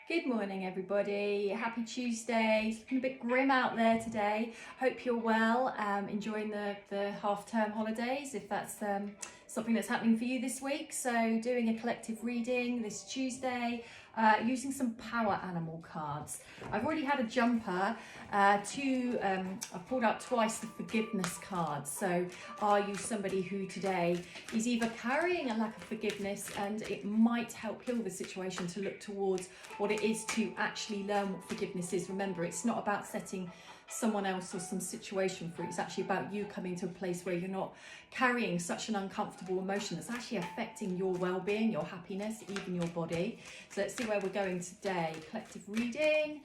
Good morning, everybody. Happy Tuesday. It's looking a bit grim out there today. Hope you're well, enjoying the half-term holidays, if that's something that's happening for you this week. So doing a collective reading this Tuesday, using some power animal cards. I've already had a jumper. I've pulled out twice the forgiveness cards. So are you somebody who today is either carrying a lack of forgiveness, and it might help heal the situation to look towards what it is to actually learn what forgiveness is. Remember, it's not about setting someone else or some situation free. It's actually about you coming to a place where you're not carrying such an uncomfortable emotion that's actually affecting your well-being, your happiness, even your body. So let's see where we're going today. Collective reading.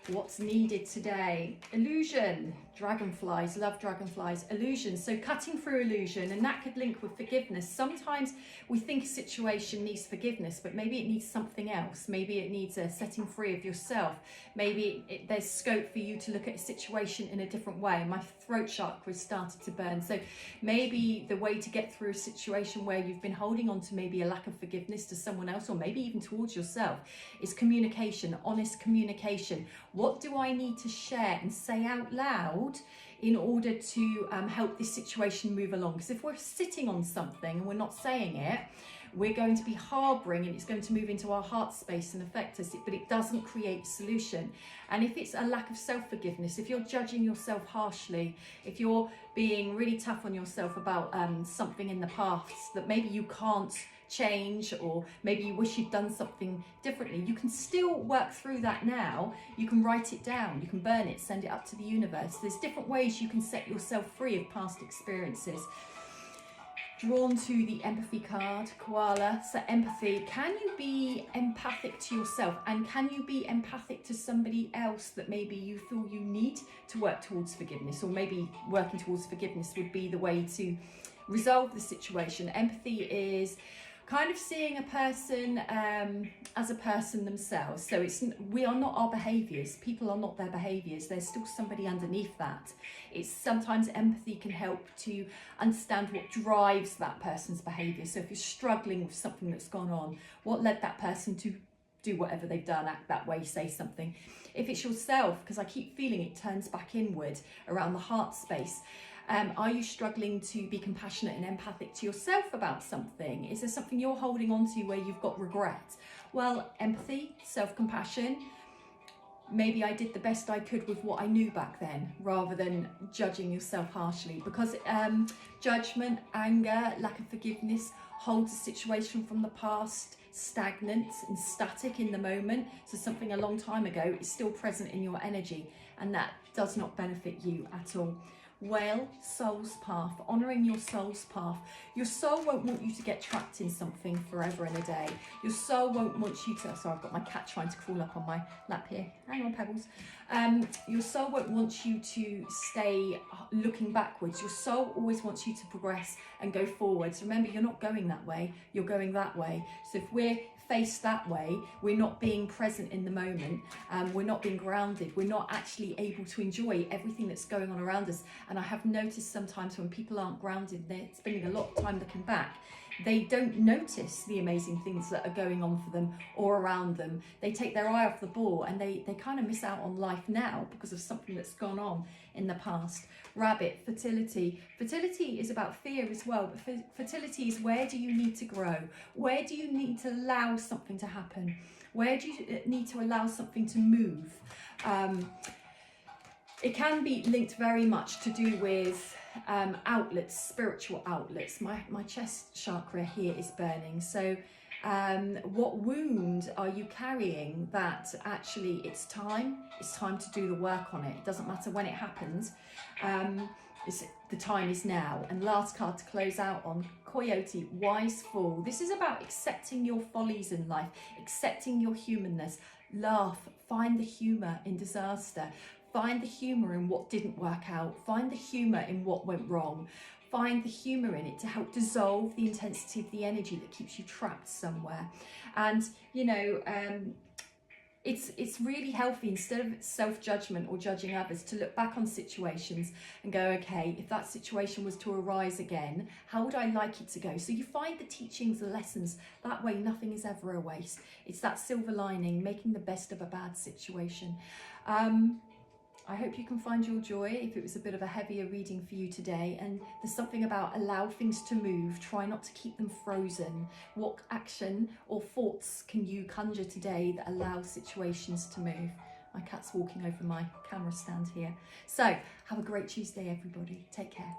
What's needed today? Illusion. Dragonflies. Love dragonflies. Illusion. So cutting through illusion, and that could link with forgiveness. Sometimes we think a situation needs forgiveness, but maybe it needs something else. Maybe it needs a setting free of yourself. Maybe there's scope for you to look at a situation in a different way. My throat chakra has started to burn. So maybe the way to get through a situation where you've been holding on to maybe a lack of forgiveness to someone else, or maybe even towards yourself, is communication, honest communication. What do I need to share and say out loud in order to help this situation move along? Because if we're sitting on something and we're not saying it, we're going to be harbouring, and it's going to move into our heart space and affect us, but it doesn't create solution. And if it's a lack of self-forgiveness, if you're judging yourself harshly, if you're being really tough on yourself about something in the past that maybe you can't change, or maybe you wish you'd done something differently, you can still work through that now. You can write it down, you can burn it, send it up to the universe. There's different ways you can set yourself free of past experiences. Drawn to the empathy card, koala. So empathy, can you be empathic to yourself, and can you be empathic to somebody else that maybe you feel you need to work towards forgiveness, or maybe working towards forgiveness would be the way to resolve the situation. Empathy is kind of seeing a person as a person themselves. So we are not our behaviours. People are not their behaviours. There's still somebody underneath that. It's sometimes empathy can help to understand what drives that person's behaviour. So if you're struggling with something that's gone on, what led that person to do whatever they've done, act that way, say something. If it's yourself, because I keep feeling it turns back inward around the heart space. Are you struggling to be compassionate and empathic to yourself about something? Is there something you're holding on to where you've got regret? Well, empathy, self-compassion. Maybe I did the best I could with what I knew back then, rather than judging yourself harshly. Because judgment, anger, lack of forgiveness holds a situation from the past stagnant and static in the moment. So something a long time ago is still present in your energy, and that does not benefit you at all. Whale, soul's path, honouring your soul's path. Your soul won't want you to get trapped in something forever and a day. Your soul won't want you to, sorry, I've got my cat trying to crawl up on my lap here. Hang on, Pebbles. Your soul won't want you to stay looking backwards. Your soul always wants you to progress and go forwards. Remember, you're not going that way, you're going that way. So if we're faced that way, we're not being present in the moment, we're not being grounded, we're not actually able to enjoy everything that's going on around us. And I have noticed sometimes when people aren't grounded, they're spending a lot of time looking back, they don't notice the amazing things that are going on for them or around them. They take their eye off the ball, and they kind of miss out on life now because of something that's gone on in the past. Rabbit, fertility. Fertility is about fear as well, but fertility is, where do you need to grow? Where do you need to allow something to happen? Where do you need to allow something to move? It can be linked very much to do with outlets, spiritual outlets. My chest chakra here is burning. So what wound are you carrying that actually it's time to do the work on it? It doesn't matter when it happens. The time is now. And last card to close out on, Coyote, wise fool. This is about accepting your follies in life, accepting your humanness. Laugh, find the humour in disaster. Find the humour in what didn't work out. Find the humour in what went wrong. Find the humour in it to help dissolve the intensity of the energy that keeps you trapped somewhere. And, you know, it's really healthy, instead of self-judgment or judging others, to look back on situations and go, okay, if that situation was to arise again, how would I like it to go? So you find the teachings, the lessons, that way nothing is ever a waste. It's that silver lining, making the best of a bad situation. I hope you can find your joy if it was a bit of a heavier reading for you today. And there's something about allow things to move, try not to keep them frozen. What action or thoughts can you conjure today that allow situations to move? My cat's walking over my camera stand here. So have a great Tuesday, everybody. Take care.